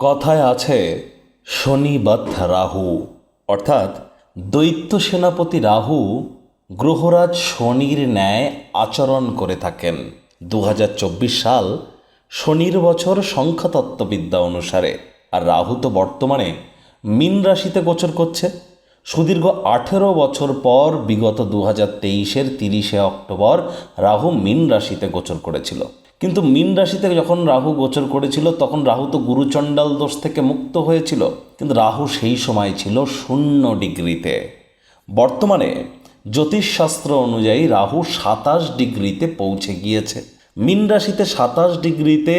কথায় আছে শনিবৎ রাহু, অর্থাৎ দৈত্য সেনাপতি রাহু গ্রহরাজ শনির ন্যায় আচরণ করে থাকেন। 2024 সাল শনির বছর সংখ্যাতত্ত্ববিদ্যা অনুসারে, আর রাহু তো বর্তমানে মীন রাশিতে গোচর করছে। সুদীর্ঘ 18 বছর পর বিগত 2023-এর 30শে অক্টোবর রাহু মীন রাশিতে গোচর করেছিল। কিন্তু মীন রাশিতে যখন রাহু গোচর করেছিল তখন রাহু তো গুরুচণ্ডাল দোষ থেকে মুক্ত হয়েছিল, কিন্তু রাহু সেই সময় ছিল 0 ডিগ্রিতে। বর্তমানে জ্যোতিষশাস্ত্র অনুযায়ী রাহু 27 ডিগ্রিতে পৌঁছে গিয়েছে। মীন রাশিতে 27 ডিগ্রিতে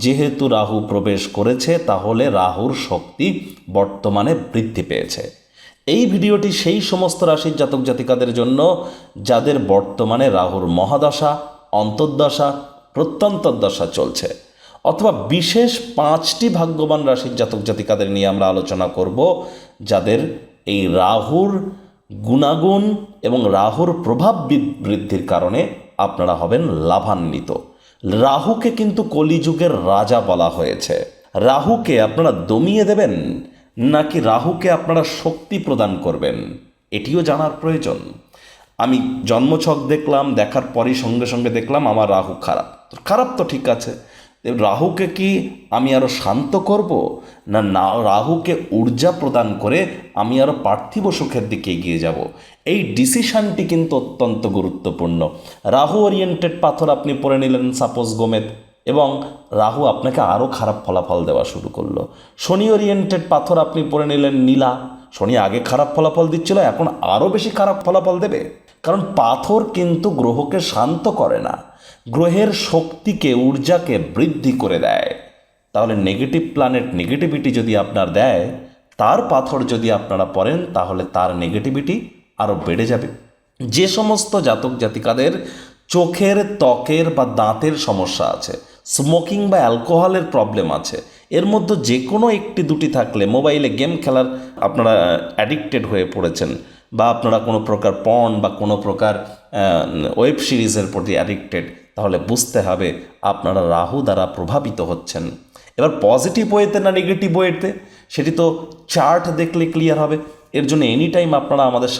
যেহেতু রাহু প্রবেশ করেছে, তাহলে রাহুর শক্তি বর্তমানে বৃদ্ধি পেয়েছে। এই ভিডিওটি সেই সমস্ত রাশির জাতক জাতিকাদের জন্য যাদের বর্তমানে রাহুর মহাদশা, অন্তর্দশা, প্রত্যন্তর্দশা চলছে, অথবা বিশেষ 5টি ভাগ্যবান রাশির জাতক জাতিকাদের নিয়ে আমরা আলোচনা করব, যাদের এই রাহুর গুণাগুণ এবং রাহুর প্রভাব বৃদ্ধির কারণে আপনারা হবেন লাভান্বিত। রাহুকে কিন্তু কলিযুগের রাজা বলা হয়েছে। রাহুকে আপনারা দমিয়ে দেবেন নাকি রাহুকে আপনারা শক্তি প্রদান করবেন, এটিও জানার প্রয়োজন। আমি জন্মছক দেখলাম, দেখার পরই সঙ্গে সঙ্গে দেখলাম আমার রাহু খারাপ। খারাপ তো ঠিক আছে, রাহুকে কি আমি আরও শান্ত করব, না রাহুকে ঊর্জা প্রদান করে আমি আরও পার্থিব সুখের দিকে এগিয়ে যাব? এই ডিসিশনটি কিন্তু অত্যন্ত গুরুত্বপূর্ণ। রাহু ওরিয়েন্টেড পাথর আপনি পরে নিলেন সাপোজ গোমেদ, এবং রাহু আপনাকে আরও খারাপ ফলাফল দেওয়া শুরু করলো। শনি ওরিয়েন্টেড পাথর আপনি পরে নিলেন নীলা, শনি আগে খারাপ ফলাফল দিচ্ছিল, এখন আরও বেশি খারাপ ফলাফল দেবে। কারণ পাথর কিন্তু গ্রহকে শান্ত করে না, গ্রহের শক্তিকে, ঊর্জাকে বৃদ্ধি করে দেয়। তাহলে নেগেটিভ প্ল্যানেট নেগেটিভিটি যদি আপনার দেয়, তার পাথর যদি আপনারা পড়েন, তাহলে তার নেগেটিভিটি আরও বেড়ে যাবে। যে সমস্ত জাতক জাতিকাদের চোখের, ত্বকের বা দাঁতের সমস্যা আছে, স্মোকিং বা অ্যালকোহলের প্রবলেম আছে, এর মধ্যে যে কোনো একটি দুটি থাকলে, মোবাইলে গেম খেলার আপনারা অ্যাডিক্টেড হয়ে পড়েছেন, বা আপনারা কোনো প্রকার পর্ন বা কোনো প্রকার ওয়েব সিরিজের প্রতি অ্যাডিক্টেড, তাহলে বুঝতে হবে আপনারা রাহু দ্বারা প্রভাবিত হচ্ছেন। এবার পজিটিভ ওয়েতে না নেগেটিভ ওয়েতে, সেটি তো চার্ট দেখলে ক্লিয়ার হবে। এর জন্য এনি টাইম আপনারা আমাদের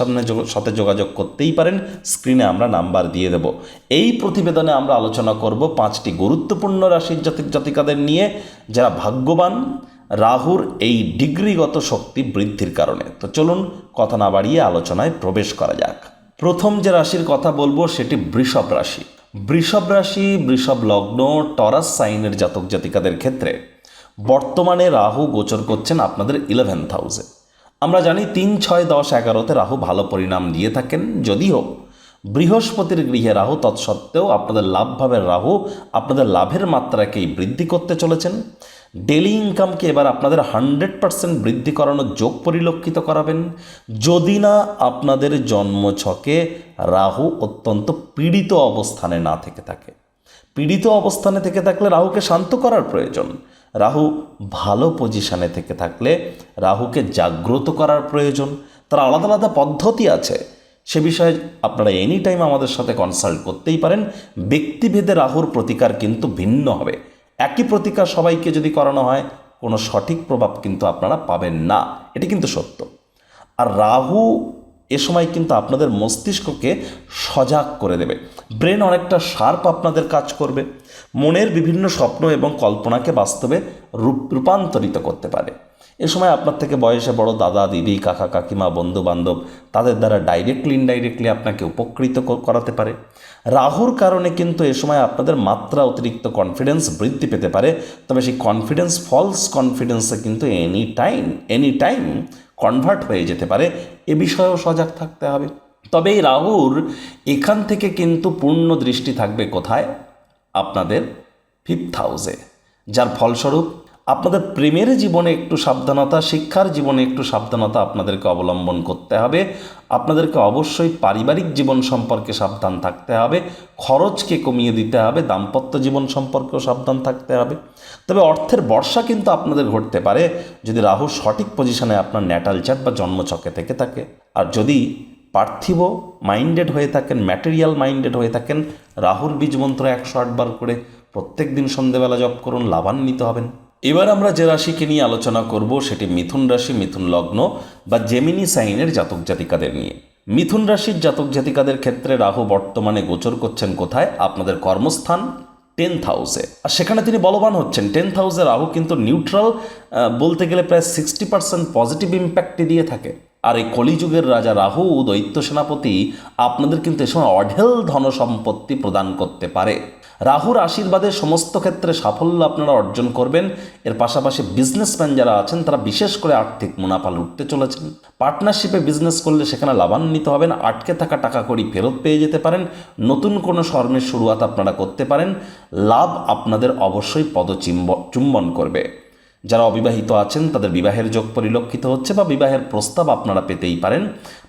সাথে যোগাযোগ করতেই পারেন, স্ক্রিনে আমরা নাম্বার দিয়ে দেব। এই প্রতিবেদনে আমরা আলোচনা করব 5টি গুরুত্বপূর্ণ রাশির জাতিকাদের নিয়ে, যারা ভাগ্যবান রাহুর এই ডিগ্রিগত শক্তি বৃদ্ধির কারণে। তো চলুন কথা না বাড়িয়ে আলোচনায় প্রবেশ করা যাক। প্রথম যে রাশির কথা বলবো সেটি বৃষভ রাশি। বৃষভ রাশি, বৃষভ লগ্ন, টরাস সাইনের জাতক জাতিকাদের ক্ষেত্রে বর্তমানে রাহু গোচর করছেন আপনাদের 11th হাউসে। আমরা জানি 3, 6, 10, 11তে রাহু ভালো পরিণাম দিয়ে থাকেন, যদিও বৃহস্পতির গৃহে রাহু, তৎসত্ত্বেও আপনাদের লাভভাবের রাহু আপনাদের লাভের মাত্রাকেই বৃদ্ধি করতে চলেছেন। ডেলি ইনকামকে এবার আপনাদের 100% বৃদ্ধি করানোর যোগ পরিলক্ষিত করাবেন, যদি না আপনাদের জন্মছকে রাহু অত্যন্ত পীড়িত অবস্থানে না থেকে থাকে। পীড়িত অবস্থানে থেকে থাকলে রাহুকে শান্ত করার প্রয়োজন। রাহু ভালো পজিশানে থেকে থাকলে রাহুকে জাগ্রত করার প্রয়োজন। তার আলাদা আলাদা পদ্ধতি আছে, সে বিষয়ে আপনারা এনি টাইম আমাদের সাথে কনসাল্ট করতেই পারেন। ব্যক্তিভেদে রাহুর প্রতিকার কিন্তু ভিন্ন হবে। একই প্রতিকার সবাইকে যদি করানো হয়, কোনো সঠিক প্রভাব কিন্তু আপনারা পাবেন না, এটি কিন্তু সত্য। আর রাহু এ সময় কিন্তু আপনাদের মস্তিষ্ককে সজাগ করে দেবে, ব্রেন অনেকটা শার্প আপনাদের কাজ করবে, মনের বিভিন্ন স্বপ্ন এবং কল্পনাকে বাস্তবে রূপান্তরিত করতে পারে। এ সময় আপনার থেকে বয়সে বড় দাদা, দিদি, কাকা, কাকিমা, বন্ধু বান্ধব, তাদের দ্বারা ডাইরেক্টলি ইনডাইরেক্টলি আপনাকে উপকৃত করাতে পারে। রাহুর কারণে কিন্তু এ সময় আপনাদের মাত্রা অতিরিক্ত কনফিডেন্স বৃদ্ধি পেতে পারে, তবে সেই কনফিডেন্স ফলস কনফিডেন্সে কিন্তু এনি টাইম কনভার্ট হয়ে যেতে পারে, এ বিষয়েও সজাগ থাকতে হবে। তবে এই রাহুর এখান থেকে কিন্তু পূর্ণ দৃষ্টি থাকবে কোথায়? আপনাদের 5th হাউসে, যার ফলস্বরূপ আপনাদের প্রেমের জীবনে একটু সাবধানতা, শিক্ষার জীবনে একটু সাবধানতা আপনাদেরকে অবলম্বন করতে হবে। আপনাদেরকে অবশ্যই পারিবারিক জীবন সম্পর্কে সাবধান থাকতে হবে, খরচকে কমিয়ে দিতে হবে, দাম্পত্য জীবন সম্পর্কেও সাবধান থাকতে হবে। তবে অর্থের বর্ষা কিন্তু আপনাদের ঘটতে পারে যদি রাহু সঠিক পজিশনে আপনার ন্যাটাল চার্ট বা জন্মছকে থেকে থাকে। আর যদি পার্থিব মাইন্ডেড হয়ে থাকেন, ম্যাটেরিয়াল মাইন্ডেড হয়ে থাকেন, রাহুর বীজ মন্ত্র 108 বার করে প্রত্যেক দিন সন্ধেবেলা জপ করুন, লাভান্বিত হবেন। এবার আমরা যে রাশিকে নিয়ে আলোচনা করব সেটি মিথুন রাশি, মিথুন লগ্ন বা জেমিনি সাইনের জাতক জাতিকাদের নিয়ে। মিথুন রাশির জাতক জাতিকাদের ক্ষেত্রে রাহু বর্তমানে গোচর করছেন কোথায়? আপনাদের কর্মস্থান 10th হাউসে। আর সেখানে তিনি বলবান হচ্ছেন। 10th হাউসে রাহু কিন্তু নিউট্রাল, বলতে গেলে প্রায় 60% পজিটিভ ইম্প্যাক্টই দিয়ে থাকে। আর এই কলিযুগের রাজা রাহু, দৈত্য সেনাপতি, আপনাদের কিন্তু এ সময় অঢেল ধনসম্পত্তি প্রদান করতে পারে। রাহুর আশীর্বাদে সমস্ত ক্ষেত্রে সাফল্য আপনারা অর্জন করবেন। এর পাশাপাশি বিজনেসম্যান যারা আছেন তারা বিশেষ করে আর্থিক মুনাফা লুটতে চলেছেন। পার্টনারশিপে বিজনেস করলে সেখানে লাভান্বিত হবেন। আটকে থাকা টাকা কড়ি ফেরত পেয়ে যেতে পারেন। নতুন কোনো কর্মের শুরুয়াত আপনারা করতে পারেন। লাভ আপনাদের অবশ্যই পদচুম্বন করবে। যারা অবিবাহিত আছেন তাদের বিবাহের যোগ পরিলক্ষিত হচ্ছে বা বিবাহের প্রস্তাব আপনারা পেতেই পারেন।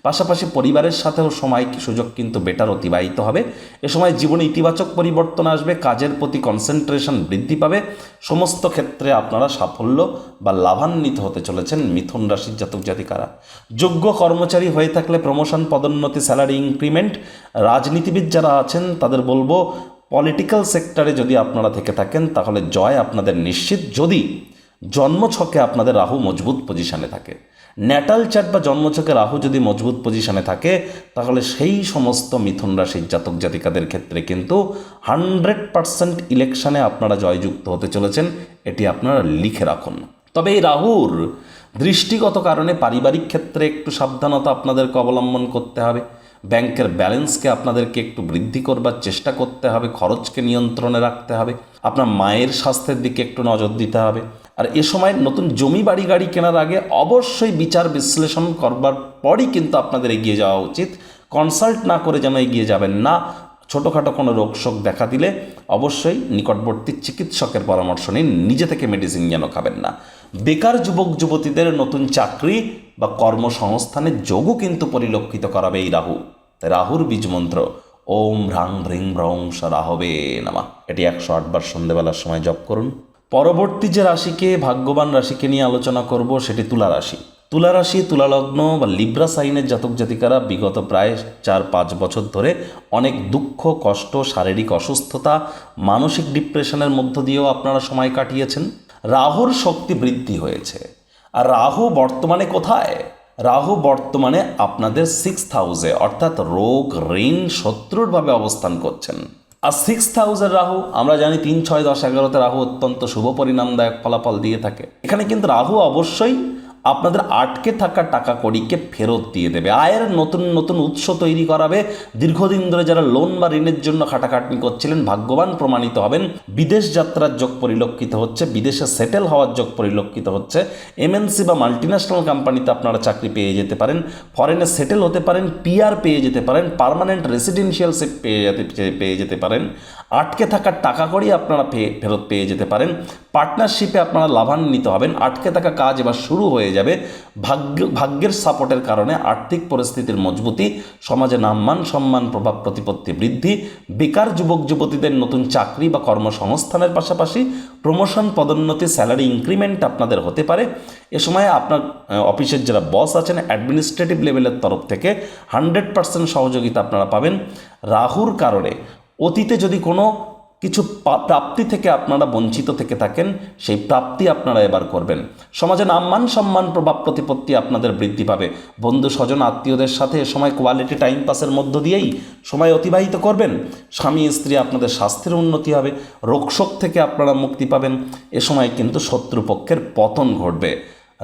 পাশাপাশি পরিবারের সাথেও সময় সুযোগ কিন্তু বেটার অতিবাহিত হবে। এ সময় জীবনে ইতিবাচক পরিবর্তন আসবে, কাজের প্রতি কনসেন্ট্রেশন বৃদ্ধি পাবে। সমস্ত ক্ষেত্রে আপনারা সাফল্য বা লাভান্বিত হতে চলেছেন মিথুন রাশির জাতক জাতিকারা। যোগ্য কর্মচারী হয়ে থাকলে প্রমোশন, পদোন্নতি, স্যালারি ইনক্রিমেন্ট। রাজনীতিবিদ যারা আছেন তাদের বলবো, পলিটিক্যাল সেক্টরে যদি আপনারা থেকে থাকেন তাহলে জয় আপনাদের নিশ্চিত, যদি জন্মছকে আপনাদের রাহু মজবুত পজিশানে থাকে। ন্যাটাল চার্ট বা জন্মছকে রাহু যদি মজবুত পজিশানে থাকে তাহলে সেই সমস্ত মিথুন রাশির জাতক জাতিকাদের ক্ষেত্রে কিন্তু 100% ইলেকশনে আপনারা জয়যুক্ত হতে চলেছেন। এটি আপনারা লিখে রাখুন। তবে এই রাহুর দৃষ্টিগত কারণে পারিবারিক ক্ষেত্রে একটু সাবধানতা আপনাদেরকে অবলম্বন করতে হবে। ব্যাংকের ব্যালেন্সকে আপনাদেরকে একটু বৃদ্ধি করবার চেষ্টা করতে হবে। খরচকে নিয়ন্ত্রণে রাখতে হবে। আপনার মায়ের স্বাস্থ্যের দিকে একটু নজর দিতে হবে। আর এ সময় নতুন জমি বাড়ি গাড়ি কেনার আগে অবশ্যই বিচার বিশ্লেষণ করবার পরই কিন্তু আপনাদের এগিয়ে যাওয়া উচিত। কনসাল্ট না করে যেন এগিয়ে যাবেন না। ছোটোখাটো কোনো রোগশোক দেখা দিলে অবশ্যই নিকটবর্তী চিকিৎসকের পরামর্শ নিন। নিজে থেকে মেডিসিন যেন খাবেন না। বেকার যুবক যুবতীদের নতুন চাকরি বা কর্মসংস্থানের যোগও কিন্তু পরিলক্ষিত করাবে এই রাহু। তাই রাহুর বীজমন্ত্র ওম হ্রাং ভ্রিং ভ্রং রাহবে নামা, এটি 108 বার সন্ধ্যেবেলার সময় জপ করুন। পরবর্তী যে রাশিকে, ভাগ্যবান রাশিকে নিয়ে আলোচনা করব সেটি তুলা রাশি। তুলা রাশি, তুলা লগ্ন বা লিব্রা সাইনের জাতক জাতিকারা বিগত প্রায় 4-5 বছর ধরে অনেক দুঃখ, কষ্ট, শারীরিক অসুস্থতা, মানসিক ডিপ্রেশনের মধ্য দিয়েও আপনারা সময় কাটিয়েছেন। রাহুর শক্তি বৃদ্ধি হয়েছে। আর রাহু বর্তমানে কোথায়? রাহু বর্তমানে আপনাদের 6th হাউসে, অর্থাৎ রোগ, ঋণ, শত্রুর ভাবে অবস্থান করছেন। আর 6th হাউসের রাহু আমরা জানি 3, 6, 10, 11তে রাহু অত্যন্ত শুভ পরিণামদায়ক ফলাফল দিয়ে থাকে। এখানে কিন্তু রাহু অবশ্যই আপনাদের আটকে থাকা টাকা কড়িকে ফেরত দিয়ে দেবে। আয়ের নতুন নতুন উৎস তৈরি করাবে। দীর্ঘদিন ধরে যারা লোন বা ঋণের জন্য খাটাখাটনি করছিলেন ভাগ্যবান প্রমাণিত হবেন। বিদেশ যাত্রার যোগ পরিলক্ষিত হচ্ছে। বিদেশে সেটেল হওয়ার যোগ পরিলক্ষিত হচ্ছে। এমএনসি বা মাল্টিন্যাশনাল কোম্পানিতে আপনারা চাকরি পেয়ে যেতে পারেন। ফরেনে সেটেল হতে পারেন। পিআর পেয়ে যেতে পারেন। পার্মানেন্ট রেসিডেন্সিয়ালশিপ পেয়ে যেতে পারেন। আটকে থাকা টাকা কড়ি আপনারা ফেরত পেয়ে যেতে পারেন। পার্টনারশিপে আপনারা লাভান্বিত হবেন। আটকে থাকা কাজ এবার শুরু হয়ে যাবে। ভাগ্যের সাপোর্টের কারণে আর্থিক পরিস্থিতির মজবুতি, সমাজে নামমান সম্মান, প্রভাব প্রতিপত্তি বৃদ্ধি, বেকার যুবক যুবতীদের নতুন চাকরি বা কর্মসংস্থানের পাশাপাশি প্রমোশন, পদোন্নতি, স্যালারি ইনক্রিমেন্ট আপনাদের হতে পারে। এ সময় আপনার অফিসের যারা বস আছেন অ্যাডমিনিস্ট্রেটিভ লেভেলের তরফ থেকে 100% সহযোগিতা আপনারা পাবেন। রাহুর কারণে অতীতে যদি কোনো কিছু প্রাপ্তি থেকে আপনারা বঞ্চিত থেকে থাকেন, সেই প্রাপ্তি আপনারা এবার করবেন। সমাজে নামমান সম্মান, প্রভাব প্রতিপত্তি আপনাদের বৃদ্ধি পাবে। বন্ধু স্বজন আত্মীয়দের সাথে এ সময় কোয়ালিটি টাইম পাসের মধ্য দিয়েই সময় অতিবাহিত করবেন। স্বামী স্ত্রী আপনাদের স্বাস্থ্যের উন্নতি হবে। রোগশোক থেকে আপনারা মুক্তি পাবেন। এ সময় কিন্তু শত্রুপক্ষের পতন ঘটবে।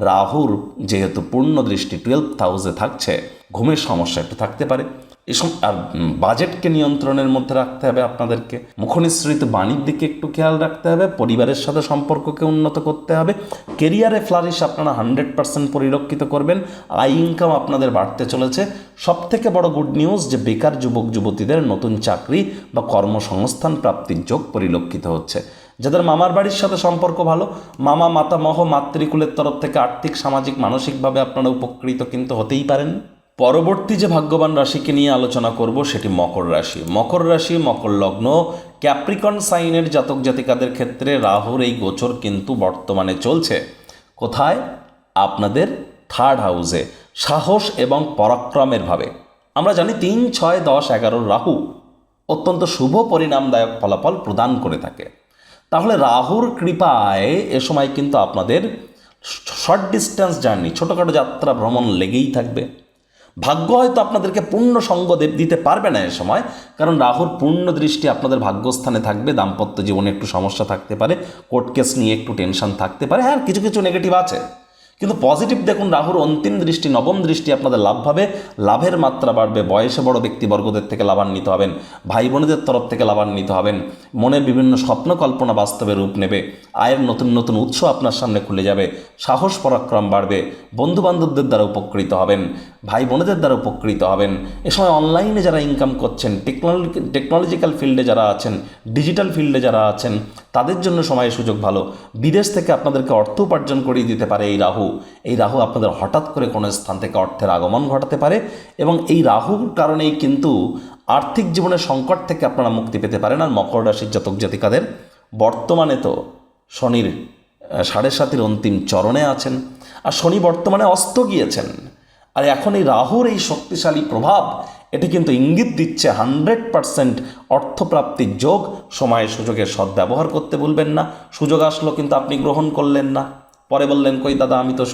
রাহুর যেহেতু পূর্ণ দৃষ্টি 12th হাউসে থাকছে, ঘুমের সমস্যা একটু থাকতে পারে। এসব আর বাজেটকে নিয়ন্ত্রণের মধ্যে রাখতে হবে আপনাদেরকে। মুখনিসৃত বাণীর দিকে একটু খেয়াল রাখতে হবে। পরিবারের সাথে সম্পর্ককে উন্নত করতে হবে। কেরিয়ারে ফ্লারিশ আপনারা 100% পরিলক্ষিত করবেন। আয় ইনকাম আপনাদের বাড়তে চলেছে। সবথেকে বড় গুড নিউজ যে বেকার যুবক যুবতীদের নতুন চাকরি বা কর্মসংস্থান প্রাপ্তির যোগ পরিলক্ষিত হচ্ছে। যাদের মামার বাড়ির সাথে সম্পর্ক ভালো, মামা, মাতামহ, মাতৃকুলের তরফ থেকে আর্থিক, সামাজিক, মানসিকভাবে আপনারা উপকৃত কিন্তু হতেই পারেন। পরবর্তী যে ভাগ্যবান রাশিকে নিয়ে আলোচনা করব সেটি মকর রাশি। মকর রাশি, মকর লগ্ন, ক্যাপ্রিকন সাইনের জাতক জাতিকাদের ক্ষেত্রে রাহুর এই গোচর কিন্তু বর্তমানে চলছে কোথায়? আপনাদের 3rd হাউসে, সাহস এবং পরাক্রমের ভাবে। আমরা জানি 3, 6, 10, 11 রাহু অত্যন্ত শুভ পরিণামদায়ক ফলাফল প্রদান করে থাকে। তাহলে রাহুর কৃপায় এ সময় কিন্তু আপনাদের শর্ট ডিস্টেন্স জার্নি, ছোটোখাটো যাত্রা ভ্রমণ লেগেই থাকবে। ভাগ্য হয়তো আপনাদেরকে পূর্ণ সঙ্গ দিতে পারবে না এ সময়, কারণ রাহুর পূর্ণ দৃষ্টি আপনাদের ভাগ্যস্থানে থাকবে। দাম্পত্য জীবনে একটু সমস্যা থাকতে পারে, কোর্ট কেস নিয়ে একটু টেনশন থাকতে পারে, হ্যাঁ কিছু কিছু নেগেটিভ আছে, কিন্তু পজিটিভ দেখুন, রাহুর অন্তিম দৃষ্টি, নবম দৃষ্টি আপনাদের লাভ হবে, লাভের মাত্রা বাড়বে। বয়সে বড় ব্যক্তিবর্গদের থেকে লাভান্বিত হবেন, ভাই বোনেদের তরফ থেকে লাভান্বিত হবেন, মনের বিভিন্ন স্বপ্ন কল্পনা বাস্তবে রূপ নেবে, আয়ের নতুন নতুন উৎস আপনার সামনে খুলে যাবে, সাহস পরাক্রম বাড়বে, বন্ধুবান্ধবদের দ্বারা উপকৃত হবেন, ভাই বোনেদের দ্বারা উপকৃত হবেন। এ সময় অনলাইনে যারা ইনকাম করছেন, টেকনোলজিক্যাল ফিল্ডে যারা আছেন, ডিজিটাল ফিল্ডে যারা আছেন, তাদের জন্য সময় সুযোগ ভালো। বিদেশ থেকে আপনাদেরকে অর্থ উপার্জন করিয়ে দিতে পারে এই রাহু আপনাদের হঠাৎ করে কোনো স্থান থেকে অর্থের আগমন ঘটাতে পারে, এবং এই রাহুর কারণেই কিন্তু আর্থিক জীবনের সংকট থেকে আপনারা মুক্তি পেতে পারেন। আর মকর রাশির জাতক জাতিকাদের বর্তমানে তো শনির 7.5 অন্তিম চরণে আছেন, আর শনি বর্তমানে অস্ত গিয়েছেন। আর এখন এই রাহুর এই শক্তিশালী প্রভাব এটি কিন্তু ইঙ্গিত দিচ্ছে 100% অর্থপ্রাপ্তির যোগ। সময় সুযোগের সদ্ব্যবহার করতে ভুলবেন না। সুযোগ আসলো কিন্তু আপনি গ্রহণ করলেন না, পরে বললেন কই দাদা আমি তো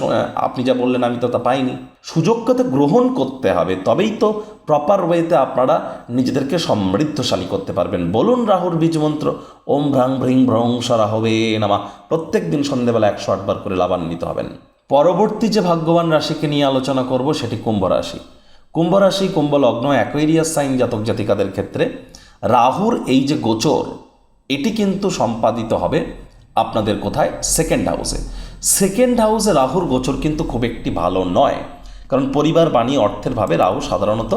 আপনি যা বললেন আমি তো তা পাইনি। সুযোগকে তো গ্রহণ করতে হবে, তবেই তো প্রপার ওয়েতে আপনারা নিজেদেরকে সমৃদ্ধশালী করতে পারবেন। বলুন রাহুর বীজ মন্ত্র, ওম ভ্রাং ভ্রিং ভ্রং সরাহবে নামা, প্রত্যেক দিন সন্ধ্যেবেলা 108 বার করে লাভান্বিত হবেন। পরবর্তী যে ভাগ্যবান রাশিকে নিয়ে আলোচনা করব সেটি কুম্ভ রাশি। কুম্ভ রাশি, কুম্ভ লগ্ন, অ্যাকোয়ারিয়াস সাইন জাতক জাতিকাদের ক্ষেত্রে রাহুর এই যে গোচর, এটি কিন্তু সম্পাদিত হবে আপনাদের কোথায়? সেকেন্ড হাউসে। সেকেন্ড হাউসে রাহুর গোচর কিন্তু খুব একটি ভালো নয়, কারণ পরিবার, বাণী, অর্থের ভাবে রাহু সাধারণত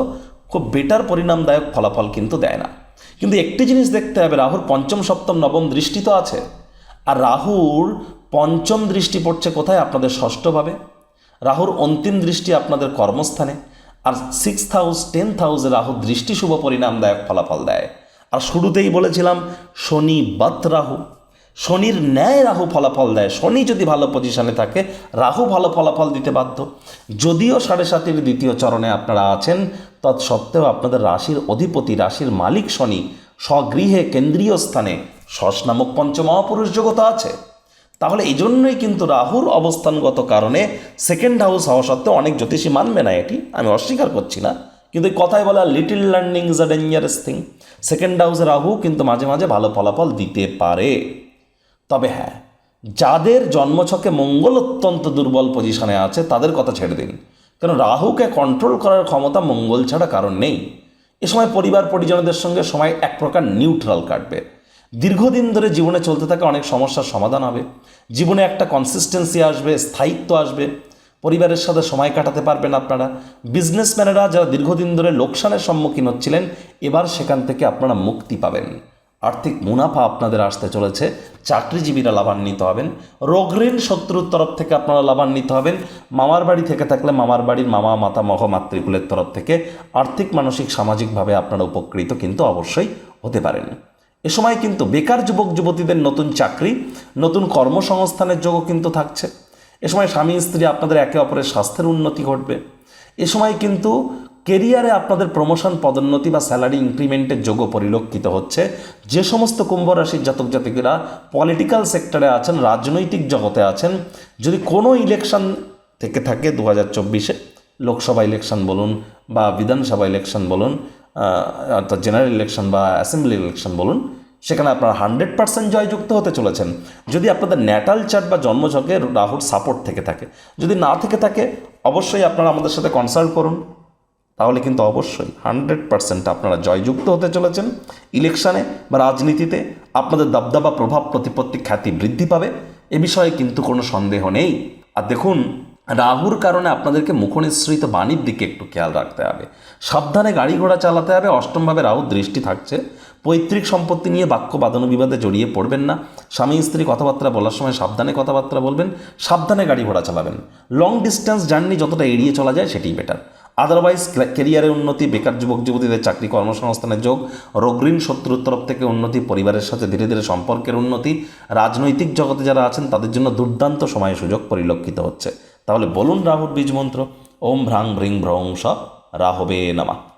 খুব বেটার পরিণামদায়ক ফলাফল কিন্তু দেয় না। কিন্তু একটি জিনিস দেখতে হবে, রাহুর পঞ্চম, সপ্তম, নবম দৃষ্টি তো আছে, আর রাহুর পঞ্চম দৃষ্টি পড়ছে কোথায়? আপনাদের ষষ্ঠভাবে। রাহুর অন্তিম দৃষ্টি আপনাদের কর্মস্থানে, আর 6th হাউস, 10th হাউসে রাহুর দৃষ্টি শুভ পরিণামদায়ক ফলাফল দেয়। আর শুরুতেই বলেছিলাম শনি বাত রাহু, শনির ন্যায় রাহু ফলাফল দেয়। শনি যদি ভালো পজিশনে থাকে, রাহু ভালো ফলাফল দিতে বাধ্য। যদিও 7.5 দ্বিতীয় চরণে আপনারা আছেন, তৎসত্ত্বেও আপনাদের রাশির অধিপতি, রাশির মালিক শনি স্বগৃহে কেন্দ্রীয় স্থানে শশ নামক পঞ্চমহাপুরুষ জগত আছে। তাহলে এই জন্যই কিন্তু রাহুর অবস্থানগত কারণে সেকেন্ড হাউস হওয়া সত্ত্বেও অনেক জ্যোতিষী মানবে না, এটি আমি অস্বীকার করছি না, কিন্তু কথায় বলা little learning is a dangerous thing. Second হাউসে রাহু কিন্তু মাঝে মাঝে ভালো ফলাফল দিতে পারে। তবে হ্যাঁ, যাদের জন্মছকে মঙ্গল অত্যন্ত দুর্বল পজিশনে আছে তাদের কথা ছেড়ে দিন, কারণ রাহুকে কন্ট্রোল করার ক্ষমতা মঙ্গল ছাড়া কারণ নেই। এ সময় পরিবার পরিজনদের সঙ্গে সময় এক প্রকার নিউট্রাল কাটবে। দীর্ঘদিন ধরে জীবনে চলতে থাকা অনেক সমস্যার সমাধান হবে, জীবনে একটা কনসিস্টেন্সি আসবে, স্থায়িত্ব আসবে, পরিবারের সাথে সময় কাটাতে পারবেন আপনারা। বিজনেসম্যানেরা যারা দীর্ঘদিন ধরে লোকসানের সম্মুখীন হচ্ছিলেন, এবার সেখান থেকে আপনারা মুক্তি পাবেন। আর্থিক মুনাফা আপনাদের আসতে চলেছে, চাকরিজীবীরা লাভান্বিত হবেন, রোগ ঋণ শত্রুর তরফ থেকে আপনারা লাভান্বিত হবেন, মামার বাড়ি থেকে থাকলে মামার বাড়ির মামা, মাতামহ, মাতৃকুলের তরফ থেকে আর্থিক, মানসিক, সামাজিকভাবে আপনারা উপকৃত কিন্তু অবশ্যই হতে পারেন। এ সময় কিন্তু বেকার যুবক যুবতীদের নতুন চাকরি, নতুন কর্মসংস্থানের যোগও কিন্তু থাকছে। এ সময় স্বামী স্ত্রী আপনাদের একে অপরের স্বাস্থ্যের উন্নতি ঘটবে। এ সময় কিন্তু কেরিয়ারে আপনাদের প্রমোশন, পদোন্নতি বা স্যালারি ইনক্রিমেন্টের যোগও পরিলক্ষিত হচ্ছে। যে সমস্ত কুম্ভ রাশির জাতক জাতিকেরা পলিটিক্যাল সেক্টরে আছেন, রাজনৈতিক জগতে আছেন, যদি কোনো ইলেকশন থেকে থাকে 2024-এ, লোকসভা ইলেকশন বলুন বা বিধানসভা ইলেকশন বলুন, অর্থাৎ জেনারেল ইলেকশন বা অ্যাসেম্বলি ইলেকশন বলুন, সেখানে আপনারা 100% জয়যুক্ত হতে চলেছেন, যদি আপনাদের ন্যাটাল চার্ট বা জন্মছকে রাহুর সাপোর্ট থেকে থাকে। যদি না থেকে থাকে, অবশ্যই আপনারা আমাদের সাথে কনসাল্ট করুন, তাহলে কিন্তু অবশ্যই 100% আপনারা জয়যুক্ত হতে চলেছেন। ইলেকশানে বা রাজনীতিতে আপনাদের দবদবা, প্রভাব, প্রতিপত্তি, খ্যাতি বৃদ্ধি পাবে, এ বিষয়ে কিন্তু কোনো সন্দেহ নেই। আর দেখুন, রাহুর কারণে আপনাদেরকে মুখনিসৃত বাণীর দিকে একটু খেয়াল রাখতে হবে, সাবধানে গাড়ি ঘোড়া চালাতে হবে। অষ্টমভাবে রাহুর দৃষ্টি থাকছে, পৈতৃক সম্পত্তি নিয়ে বাক্য বাদন বিবাদে জড়িয়ে পড়বেন না। স্বামী স্ত্রী কথাবার্তা বলার সময় সাবধানে কথাবার্তা বলবেন, সাবধানে গাড়ি ঘোড়া চালাবেন। লং ডিস্টেন্স জার্নি যতটা এড়িয়ে চলা যায় সেটিই বেটার। আদারওয়াইজ কেরিয়ারের উন্নতি, বেকার যুবক যুবতীদের চাকরি কর্মসংস্থানের যোগ, রোগঋণ শত্রুর তরফ থেকে উন্নতি, পরিবারের সাথে ধীরে ধীরে সম্পর্কের উন্নতি, রাজনৈতিক জগতে যারা আছেন তাদের জন্য দুর্দান্ত সময় সুযোগ পরিলক্ষিত হচ্ছে। তাহলে বলুন রাহুর বীজ মন্ত্র, ওম ভ্রাং ভ্রিং ভ্রং স রাহবে নমঃ।